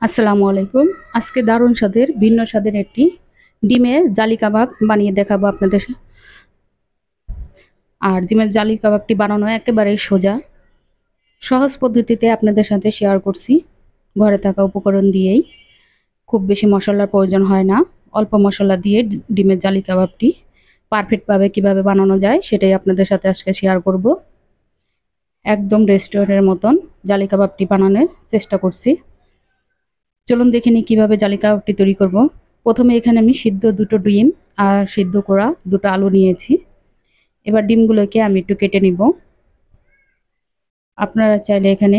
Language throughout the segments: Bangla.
আসসালামু আলাইকুম। আজকে দারুণ স্বাদের ভিন্ন স্বাদের একটি ডিমের জালি কাবাব বানিয়ে দেখাবো আপনাদের। আর ডিমের জালি কাবাবটি বানানো একেবারেই সোজা, সহজ পদ্ধতিতে আপনাদের সাথে শেয়ার করছি। ঘরে থাকা উপকরণ দিয়েই, খুব বেশি মশলার প্রয়োজন হয় না। অল্প মশলা দিয়ে ডিমের জালি কাবাবটি পারফেক্টভাবে কিভাবে বানানো যায় সেটাই আপনাদের সাথে আজকে শেয়ার করব। একদম রেস্টুরেন্টের মতন জালি কাবাবটি বানানোর চেষ্টা করছি। চলুন দেখে নিই কীভাবে জালি কাবাবটি তৈরি করব। প্রথমে এখানে আমি সিদ্ধ দুটো ডিম আর সিদ্ধ করা দুটো আলু নিয়েছি। এবার ডিমগুলোকে আমি একটু কেটে নিব। আপনারা চাইলে এখানে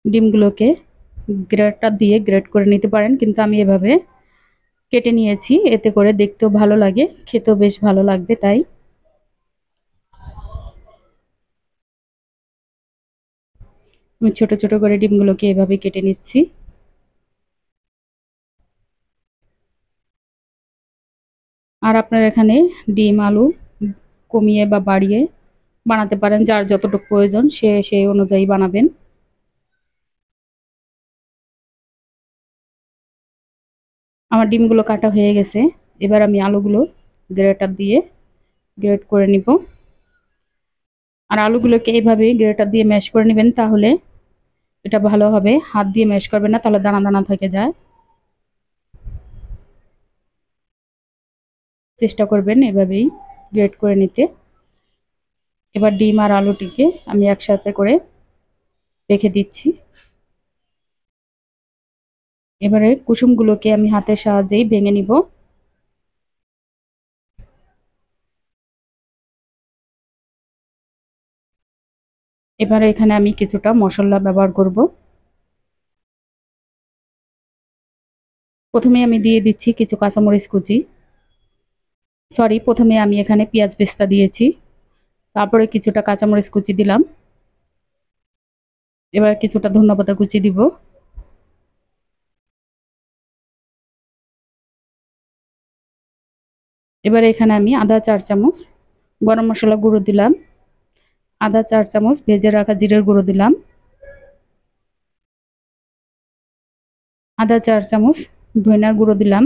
ডিমগুলোকে গ্রেটার দিয়ে গ্রেট করে নিতে পারেন, কিন্তু আমি এভাবে কেটে নিয়েছি। এতে করে দেখতেও ভালো লাগে, খেতেও বেশ ভালো লাগবে। তাই আমি ছোট ছোট করে ডিমগুলোকে এভাবে কেটে নিচ্ছি। আর আপনারা এখানে ডিম আলু কমিয়ে বা বাড়িয়ে বানাতে পারেন, যার যতটুকু প্রয়োজন সে সেই অনুযায়ী বানাবেন। আমার ডিমগুলো কাটা হয়ে গেছে। এবার আমি আলুগুলো গ্রেটার দিয়ে গ্রেট করে নিব। আর আলুগুলোকে এইভাবে গ্রেটার দিয়ে ম্যাশ করে নেবেন, তাহলে এটা ভালো হবে। হাত দিয়ে ম্যাশ করবেন না, তাহলে দানা দানা থেকে যায়। চেষ্টা করবেন এভাবেই গ্রেট করে নিতে। এবার ডিম আর আলুটিকে আমি একসাথে করে রেখে দিচ্ছি। এবারে কুসুমগুলোকে আমি হাতের সাহায্যেই ভেঙে নিব। এবারে এখানে আমি কিছুটা মশলা ব্যবহার করব। প্রথমে আমি দিয়ে দিচ্ছি কিছু কাঁচামরিচ কুচি। প্রথমে আমি এখানে পেঁয়াজ বেরেস্তা দিয়েছি, তারপরে কিছুটা কাঁচামরিচ কুচি দিলাম। এবার কিছুটা ধনেপাতা কুচি দিব। এবার এখানে আমি আদা 4 চামচ গরম মশলা গুঁড়ো দিলাম, আদা 4 চামচ ভেজে রাখা জিরের গুঁড়ো দিলাম, আদা 4 চামচ ধনিয়ার গুঁড়ো দিলাম,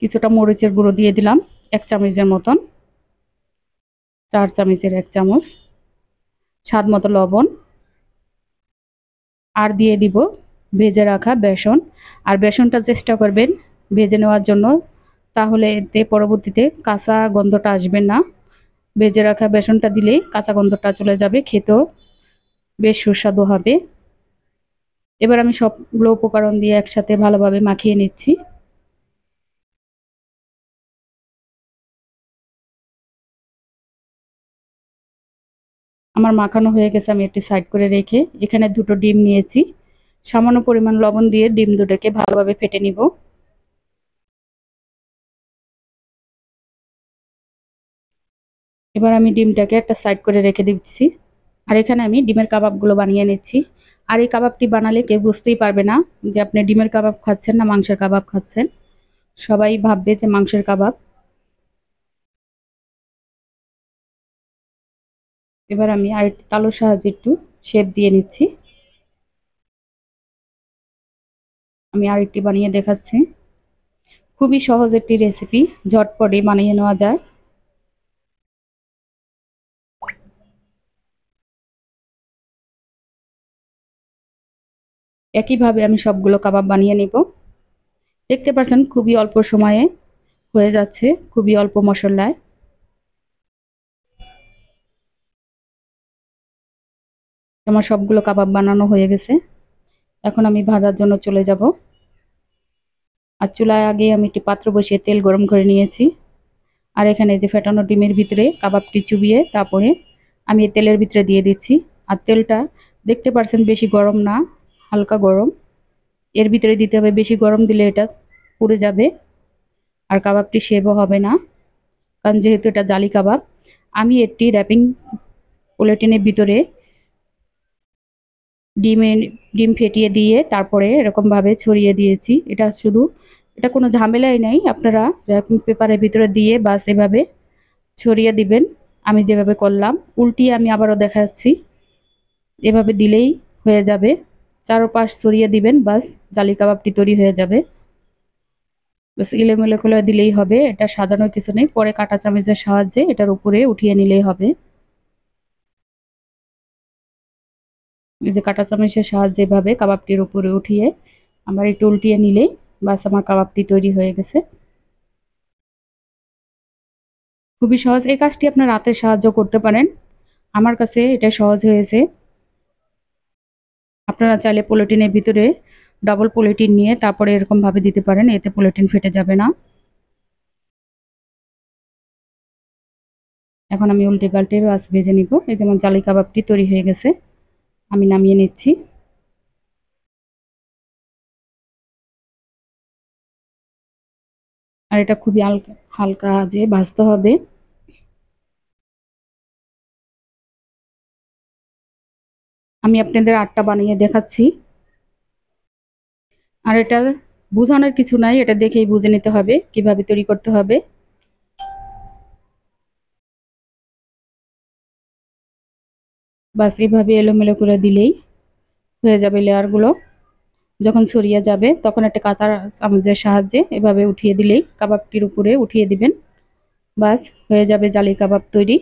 কিছুটা মরিচের গুঁড়ো দিয়ে দিলাম 1 চামচের মতন, 4 চামচের 1 চামচ, স্বাদ মতো লবণ, আর দিয়ে দিব ভেজে রাখা বেসন। আর বেসনটা চেষ্টা করবেন ভেজে নেওয়ার জন্য, তাহলে এতে পরবর্তীতে কাঁচা গন্ধটা আসবে না। ভেজে রাখা বেসনটা দিলেই কাঁচা গন্ধটা চলে যাবে, খেতেও বেশ সুস্বাদু হবে। এবার আমি সবগুলো উপকরণ দিয়ে একসাথে ভালোভাবে মাখিয়ে নিচ্ছি। আমার মাখানো হয়ে গেছে, আমি একটি সাইড করে রেখে এখানে দুটো ডিম নিয়েছি। সামান্য পরিমাণ লবণ দিয়ে ডিম দুটোকে ভালোভাবে ফেটে নিব। এবার আমি ডিমটাকে একটা সাইড করে রেখে দিচ্ছি। আর এখানে আমি ডিমের কাবাবগুলো বানিয়ে নিচ্ছি। আর এই কাবাবটি বানালে কেউ বুঝতেই পারবে না যে আপনি ডিমের কাবাব খাচ্ছেন না মাংসের কাবাব খাচ্ছেন। সবাই ভাববে যে মাংসের কাবাব। এবার আমি আরেকটি তালুর সাহায্যে একটু শেপ দিয়ে নিচ্ছি। আমি আরেকটি বানিয়ে দেখাচ্ছি। খুবই সহজ একটি রেসিপি, ঝটপটে বানিয়ে নেওয়া যায়। একইভাবে আমি সবগুলো কাবাব বানিয়ে নিব। দেখতে পাচ্ছেন খুবই অল্প সময়ে হয়ে যাচ্ছে, খুবই অল্প মশলায়। আমার সবগুলো কাবাব বানানো হয়ে গেছে। এখন আমি ভাজার জন্য চলে যাব। আর চুলায় আগে আমি একটি পাত্র বসিয়ে তেল গরম করে নিয়েছি। আর এখানে যে ফেটানো ডিমের ভিতরে কাবাবটি চুবিয়ে তারপরে আমি এই তেলের ভিতরে দিয়ে দিচ্ছি। আর তেলটা দেখতে পাচ্ছেন বেশি গরম না, হালকা গরম। এর ভিতরে দিতে হবে, বেশি গরম দিলে এটা পুড়ে যাবে আর কাবাবটি সেভও হবে না, কারণ যেহেতু এটা জালি কাবাব। আমি একটি র্যাপিং পলিথিনের ভিতরে ডিম ফেটিয়ে দিয়ে তারপরে এরকমভাবে ছড়িয়ে দিয়েছি। এটা কোনো ঝামেলাই নেই, আপনারা র্যাপিং পেপারের ভিতরে দিয়ে বাস এভাবে ছড়িয়ে দিবেন। আমি যেভাবে করলাম উল্টিয়ে আমি আবারও দেখাচ্ছি। এভাবে দিলেই হয়ে যাবে, চারপাশ ছড়িয়ে দিবেন, বাস জালি কাবাবটি তৈরি হয়ে যাবে। বাস এলোমেলো করে দিলেই হবে, এটা সাজানোর কিছু নেই। পরে কাঁটা চামচের সাহায্যে এটার উপরে উঠিয়ে নিলেই হবে। এই যে কাঁটা চামচের সাহায্যে এভাবে কাবাবটির উপরে উঠিয়ে আমার একটু উল্টিয়ে নিলেই বাস আমার কাবাবটি তৈরি হয়ে গেছে। খুবই সহজ, এই কাজটি আপনার হাতের সাহায্য করতে পারেন। আমার কাছে এটা সহজ হয়েছে। আপনারা চাইলে পলিথিনের ভিতরে ডাবল পলিথিন নিয়ে তারপরে এরকম ভাবে দিতে পারেন, এতে পলিথিন ফেটে যাবে না। এখন আমি উল্টে পাল্টে বাস ভেজে নিব। এই যেমন জালি কাবাবটি তৈরি হয়ে গেছে, আমি নামিয়ে নিচ্ছি। আর এটা খুবই হালকা হালকা যে ভাজতে হবে। আমি আপনাদের আটটা বানিয়ে দেখাচ্ছি। আর এটা বোঝানোর কিছু নাই, এটা দেখেই বুঝে নিতে হবে কিভাবে তৈরি করতে হবে। বাস এভাবে এলোমেলো করে দিলেই হয়ে যাবে লেয়ারগুলো। যখন ছড়িয়ে যাবে তখন একটা কাঁচা চামচের সাহায্যে এভাবে উঠিয়ে দিলেই কাবাবটির উপরে উঠিয়ে দিবেন, বাস হয়ে যাবে জালি কাবাব তৈরি।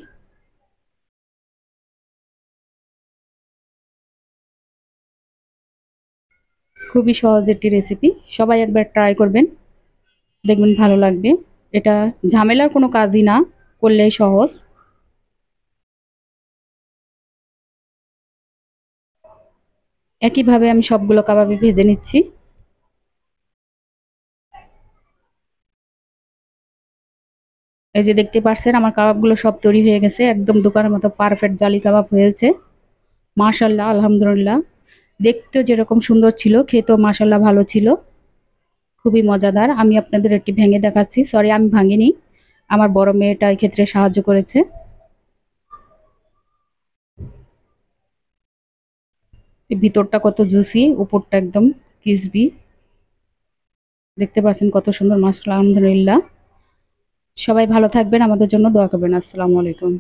খুবই সহজ একটি রেসিপি, সবাই একবার ট্রাই করবেন, দেখবেন ভালো লাগবে। এটা ঝামেলার কোনো কাজই না, করলেই সহজ। একইভাবে আমি সবগুলো কাবাবই ভেজে নিচ্ছি। এই যে দেখতে পাচ্ছেন আমার কাবাবগুলো সব তৈরি হয়ে গেছে, একদম দোকানের মতো পারফেক্ট জালি কাবাব হয়েছে। মাশাল্লাহ, আলহামদুলিল্লাহ। দেখতেও যেরকম সুন্দর ছিল, খেতেও মাশাল্লাহ ভালো ছিল, খুবই মজাদার। আমি আপনাদের একটি ভেঙে দেখাচ্ছি, সরি আমি ভাঙিনি, আমার বড় মেয়েটা এই ক্ষেত্রে সাহায্য করেছে। ভিতরটা কত জুসি, উপরটা একদম ক্রিসপি। দেখতে পাচ্ছেন কত সুন্দর, মাশাআল্লাহ, আলহামদুলিল্লাহ। সবাই ভালো থাকবেন, আমাদের জন্য দোয়া করবেন। আসসালামু আলাইকুম।